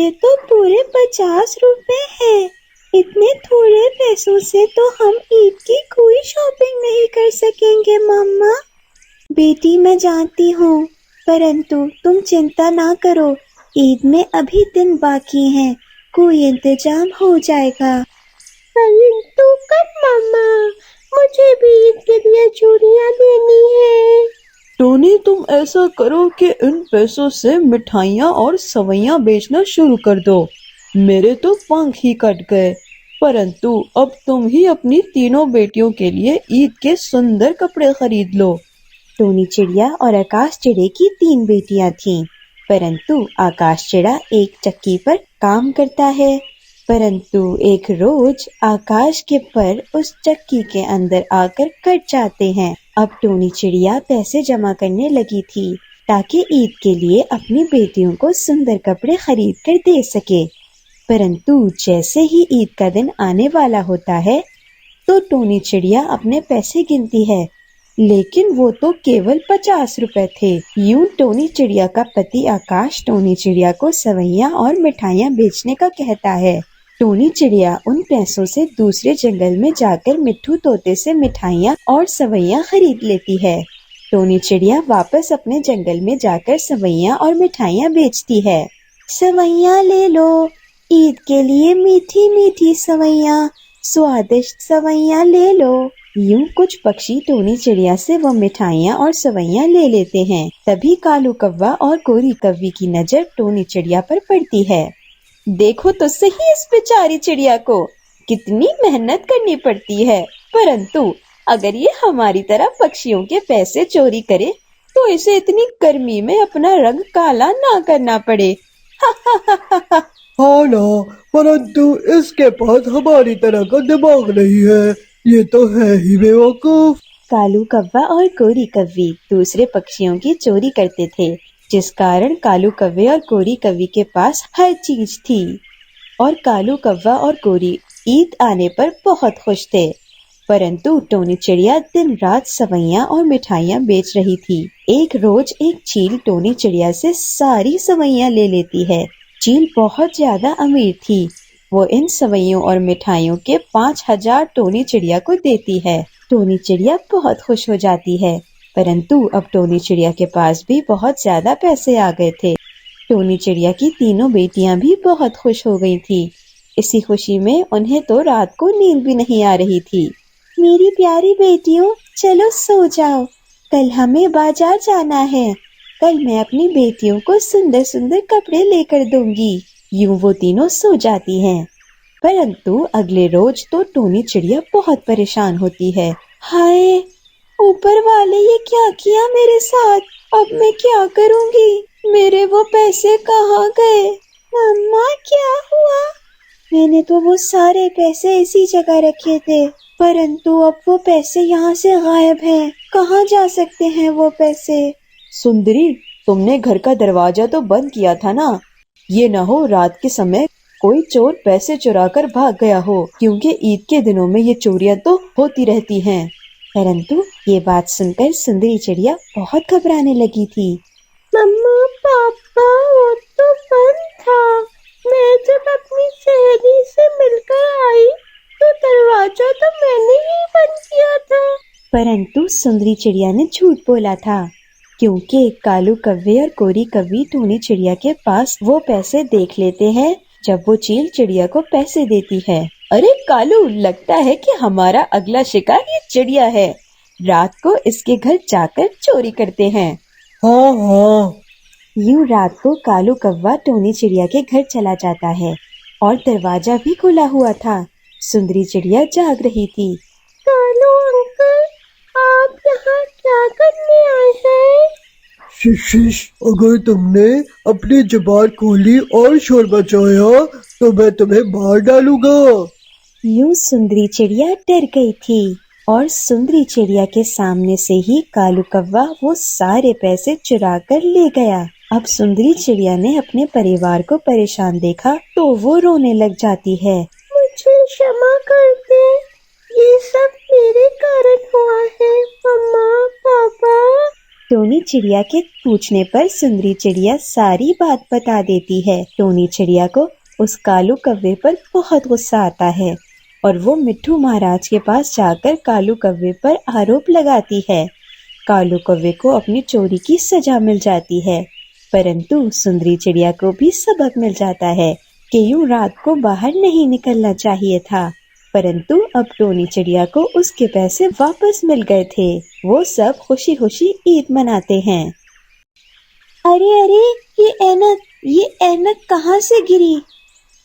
ये तो पूरे 50 रुपए हैं। इतने थोड़े पैसों से तो हम ईद की कोई शॉपिंग नहीं कर सकेंगे मम्मा। बेटी मैं जानती हूँ, परंतु तुम चिंता ना करो, ईद में अभी दिन बाकी हैं, कोई इंतजाम हो जाएगा। परंतु कब मम्मा, मुझे भी ईद के लिए चूड़ियाँ लेनी है। टोनी, तुम ऐसा करो कि इन पैसों से मिठाइयाँ और सवैयाँ बेचना शुरू कर दो। मेरे तो पंख ही कट गए, परंतु अब तुम ही अपनी तीनों बेटियों के लिए ईद के सुंदर कपड़े खरीद लो। टोनी चिड़िया और आकाश चिड़े की 3 बेटियां थीं, परंतु आकाश चिड़ा एक चक्की पर काम करता है, परंतु एक रोज आकाश के पर उस चक्की के अंदर आकर कट जाते हैं। अब टोनी चिड़िया पैसे जमा करने लगी थी ताकि ईद के लिए अपनी बेटियों को सुंदर कपड़े खरीद कर दे सके, परंतु जैसे ही ईद का दिन आने वाला होता है तो टोनी चिड़िया अपने पैसे गिनती है, लेकिन वो तो केवल 50 रुपए थे। यूं टोनी चिड़िया का पति आकाश टोनी चिड़िया को सवैयां और मिठाइयां बेचने का कहता है। टोनी चिड़िया उन पैसों से दूसरे जंगल में जाकर मिट्ठू तोते से मिठाइयां और सवैयां खरीद लेती है। टोनी चिड़िया वापस अपने जंगल में जाकर सवैयां और मिठाइयां बेचती है। सवैयां ले लो, ईद के लिए मीठी मीठी सवैयां, स्वादिष्ट सवैयां ले लो। यूं कुछ पक्षी टोनी चिड़िया से वो मिठाइयाँ और सवैयाँ ले लेते हैं। तभी कालू कौवा और कोरी कौवी की नजर टोनी चिड़िया पर पड़ती है। देखो तो सही इस बेचारी चिड़िया को, कितनी मेहनत करनी पड़ती है, परंतु अगर ये हमारी तरह पक्षियों के पैसे चोरी करे तो इसे इतनी गर्मी में अपना रंग काला ना करना पड़े। हाँ ना, परंतु इसके पास हमारी तरह का दिमाग नहीं है, ये तो है ही बेवकूफ। कालू कौवा और कोरी कौवी दूसरे पक्षियों की चोरी करते थे, जिस कारण कालू कौवे और कोरी कौवी के पास हर चीज थी और कालू कौवा और कोरी ईद आने पर बहुत खुश थे। परंतु टोनी चिड़िया दिन रात सवैयां और मिठाइयां बेच रही थी। एक रोज एक चील टोनी चिड़िया से सारी सवैयां ले लेती है। चील बहुत ज्यादा अमीर थी, वो इन सवैयों और मिठाइयों के 5000 टोनी चिड़िया को देती है। टोनी चिड़िया बहुत खुश हो जाती है, परंतु अब टोनी चिड़िया के पास भी बहुत ज्यादा पैसे आ गए थे। टोनी चिड़िया की तीनों बेटियां भी बहुत खुश हो गई थी। इसी खुशी में उन्हें तो रात को नींद भी नहीं आ रही थी। मेरी प्यारी बेटियों, चलो सो जाओ, कल हमें बाजार जाना है। कल मैं अपनी बेटियों को सुंदर सुंदर कपड़े लेकर दूंगी। यूं वो तीनों सो जाती हैं। परंतु अगले रोज तो टोनी चिड़िया बहुत परेशान होती है। हाय, ऊपर वाले ये क्या किया मेरे साथ, अब मैं क्या करूंगी, मेरे वो पैसे कहाँ गए? मम्मा क्या हुआ? मैंने तो वो सारे पैसे इसी जगह रखे थे, परंतु अब वो पैसे यहाँ से गायब हैं। कहाँ जा सकते हैं वो पैसे? सुंदरी, तुमने घर का दरवाजा तो बंद किया था ना, ये न हो रात के समय कोई चोर पैसे चुरा कर भाग गया हो, क्योंकि ईद के दिनों में ये चोरियां तो होती रहती हैं। परंतु ये बात सुनकर सुंदरी चिड़िया बहुत घबराने लगी थी। मम्मा पापा, वो तो बंद था। मैं जब अपनी सहेली से मिलकर आई तो दरवाजा तो मैंने ही बंद किया था। परंतु सुंदरी चिड़िया ने झूठ बोला था, क्योंकि कालू कौवे और कोरी कौवी टोनी चिड़िया के पास वो पैसे देख लेते हैं जब वो चील चिड़िया को पैसे देती है। अरे कालू, लगता है कि हमारा अगला शिकार ये चिड़िया है। रात को इसके घर जाकर चोरी करते हैं। हाँ हाँ। यूं रात को कालू कौवा टोनी चिड़िया के घर चला जाता है और दरवाजा भी खुला हुआ था। सुंदरी चिड़िया जाग रही थी। कालू अंकल, आप यहाँ क्या करने आए हैं? शिश, अगर तुमने अपनी जुबान खोली और शोर मचाया तो मैं तुम्हें मार डालूंगा। यूं सुंदरी चिड़िया डर गई थी और सुंदरी चिड़िया के सामने से ही कालू कौवा वो सारे पैसे चुरा कर ले गया। अब सुंदरी चिड़िया ने अपने परिवार को परेशान देखा तो वो रोने लग जाती है। मुझे क्षमा कर दे, ये सब मेरे कारण हुआ है। मम्मा पापा। टोनी चिड़िया के पूछने पर सुंदरी चिड़िया सारी बात बता देती है। टोनी चिड़िया को उस कालू कौवे पर बहुत गुस्सा आता है और वो मिट्ठू महाराज के पास जाकर कालू कौवे पर आरोप लगाती है। कालू कौवे को अपनी चोरी की सजा मिल जाती है, परंतु सुंदरी चिड़िया को भी सबक मिल जाता है कि यूं रात को बाहर नहीं निकलना चाहिए था। परंतु अब टोनी चिड़िया को उसके पैसे वापस मिल गए थे। वो सब खुशी खुशी ईद मनाते हैं। अरे अरे, ये ऐनक कहाँ से गिरी?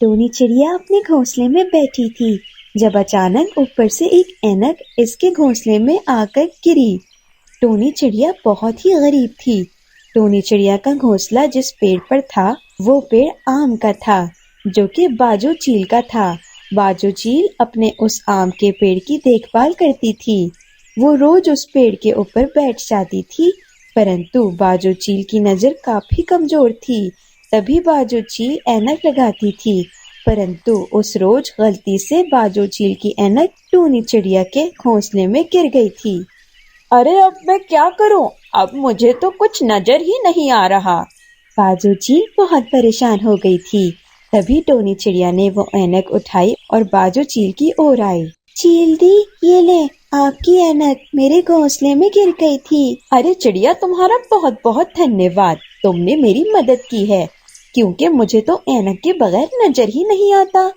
टोनी चिड़िया अपने घोंसले में बैठी थी जब अचानक ऊपर से एक ऐनक इसके घोंसले में आकर गिरी। टोनी चिड़िया बहुत ही गरीब थी। टोनी चिड़िया का घोंसला जिस पेड़ पर था वो पेड़ आम का था, जो कि बाजू चील का था। बाजू चील अपने उस आम के पेड़ की देखभाल करती थी। वो रोज उस पेड़ के ऊपर बैठ जाती थी, परंतु बाजू चील की नजर काफी कमजोर थी। तभी बाजू चील ऐनक लगाती थी, परंतु उस रोज गलती से बाजू चील की ऐनक टोनी चिड़िया के घोंसले में गिर गई थी। अरे अब मैं क्या करूं? अब मुझे तो कुछ नजर ही नहीं आ रहा। बाजू चील बहुत परेशान हो गई थी। तभी टोनी चिड़िया ने वो ऐनक उठाई और बाजू चील की ओर आई। चील दी, ये ले, आपकी ऐनक मेरे घोंसले में गिर गई थी। अरे चिड़िया, तुम्हारा बहुत बहुत धन्यवाद। तुमने मेरी मदद की है, क्योंकि मुझे तो ऐनक के बगैर नजर ही नहीं आता।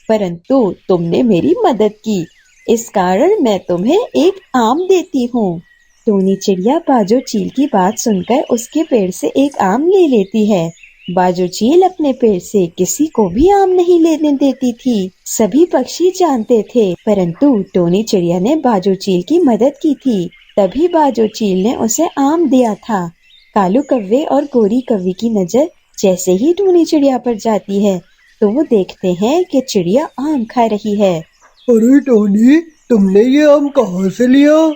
परंतु तुमने मेरी मदद की, इस कारण मैं तुम्हें एक आम देती हूँ। टोनी चिड़िया बाजू चील की बात सुनकर उसके पेड़ से एक आम ले लेती है। बाजू चील अपने पेड़ से किसी को भी आम नहीं लेने देती थी। सभी पक्षी जानते थे, परंतु टोनी चिड़िया ने बाजू चील की मदद की थी। तभी बाजू चील ने उसे आम दिया था। कालू कौवे और गोरी कौवे की नजर जैसे ही टोनी चिड़िया पर जाती है तो वो देखते हैं कि चिड़िया आम खा रही है। अरे टोनी, तुमने ये आम कहाँ से लिया?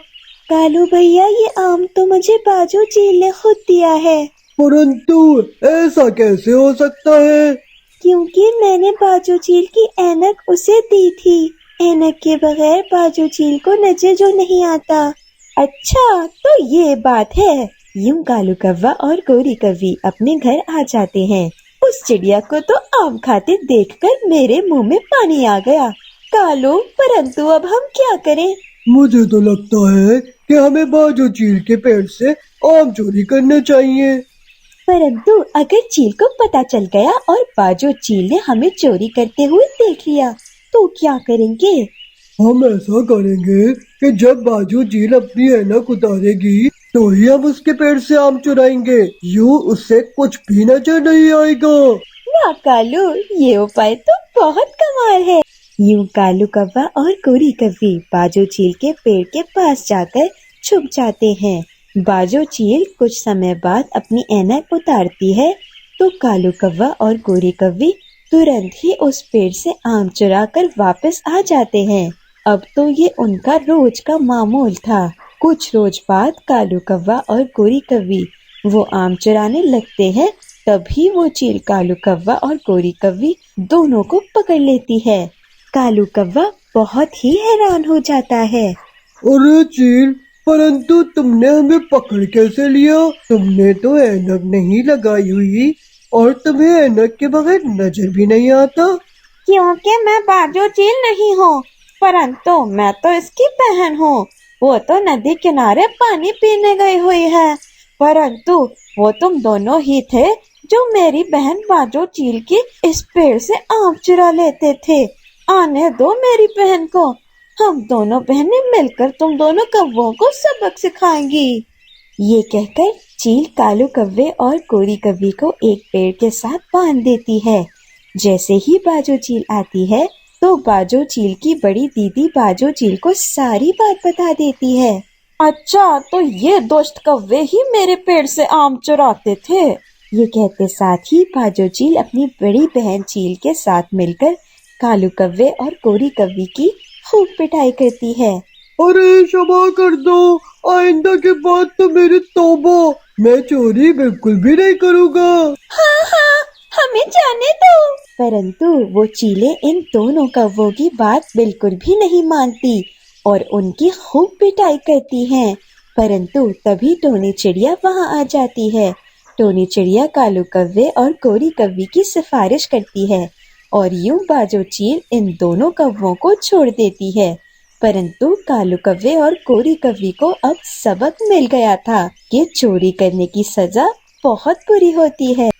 कालू भैया, ये आम तो मुझे बाजू चील ने खुद दिया है। परंतु ऐसा कैसे हो सकता है? क्योंकि मैंने बाजू चील की ऐनक उसे दी थी। ऐनक के बगैर बाजू चील को नजर जो नहीं आता। अच्छा, तो ये बात है। यूं कालू कौवा और गोरी कौवी अपने घर आ जाते हैं। उस चिड़िया को तो आम खाते देखकर मेरे मुंह में पानी आ गया। कालू, परंतु अब हम क्या करें? मुझे तो लगता है कि हमें बाजू चील के पेड़ से आम चोरी करने चाहिए। परंतु अगर चील को पता चल गया और बाजू चील ने हमें चोरी करते हुए देख लिया तो क्या करेंगे? हम ऐसा करेंगे कि जब बाजू चील अपनी ऐनक उतारेगी तो ही हम उसके पेड़ से आम चुराएंगे। यूं उससे कुछ भी नजर नहीं आएगा। वाह कालू, ये उपाय तो बहुत कमाल है। यूं कालू कौवा और गोरी कौवी बाजू चील के पेड़ के पास जाकर छुप जाते हैं। बाजू चील कुछ समय बाद अपनी ऐनक उतारती है तो कालू कौवा और गोरी कौवी तुरंत ही उस पेड़ से आम चुरा कर वापस आ जाते हैं। अब तो ये उनका रोज का मामूल था। कुछ रोज बाद कालू कौवा और गोरी कौवी वो आम चुराने लगते हैं। तभी वो चील कालू कौवा और गोरी कौवी दोनों को पकड़ लेती है। कालू कौवा बहुत ही हैरान हो जाता है। अरे चील, परंतु तुमने हमें पकड़ कैसे लिया? तुमने तो ऐनक नहीं लगाई हुई और तुम्हें ऐनक के बगैर नजर भी नहीं आता। क्योंकि मैं बाजू चील नहीं हूँ, परंतु मैं तो इसकी बहन हूँ। वो तो नदी किनारे पानी पीने गई हुई है, परंतु वो तुम दोनों ही थे जो मेरी बहन बाजू चील की इस पेड़ से आम चुरा लेते थे। आने दो मेरी बहन को, हम दोनों बहनें मिलकर तुम दोनों कौवों को सबक सिखाएंगी। ये कहकर चील कालू कौवे और गोरी कौवी को एक पेड़ के साथ बांध देती है। जैसे ही बाजू चील आती है तो बाजू चील की बड़ी दीदी बाजू चील को सारी बात बता देती है। अच्छा, तो ये दुष्ट कौवे ही मेरे पेड़ से आम चुराते थे। ये कहते साथ ही बाजू चील अपनी बड़ी बहन चील के साथ मिलकर कालू कौवे और गोरी कौवी की खूब पिटाई करती है। अरे क्षमा कर दो, आइंदा के बाद तो मेरी तौबा, मैं चोरी बिल्कुल भी नहीं करूँगा। हाँ हाँ, हमें जाने दो। परंतु वो चीलें इन दोनों कौवों की बात बिल्कुल भी नहीं मानती और उनकी खूब पिटाई करती हैं। परंतु तभी टोनी चिड़िया वहां आ जाती है। टोनी चिड़िया कालू कव्वे और कोरी कव्वी की सिफारिश करती है और यूं बाजो चील इन दोनों कव्वों को छोड़ देती है। परंतु कालू कव्वे और कोरी कव्वी को अब सबक मिल गया था कि चोरी करने की सजा बहुत बुरी होती है।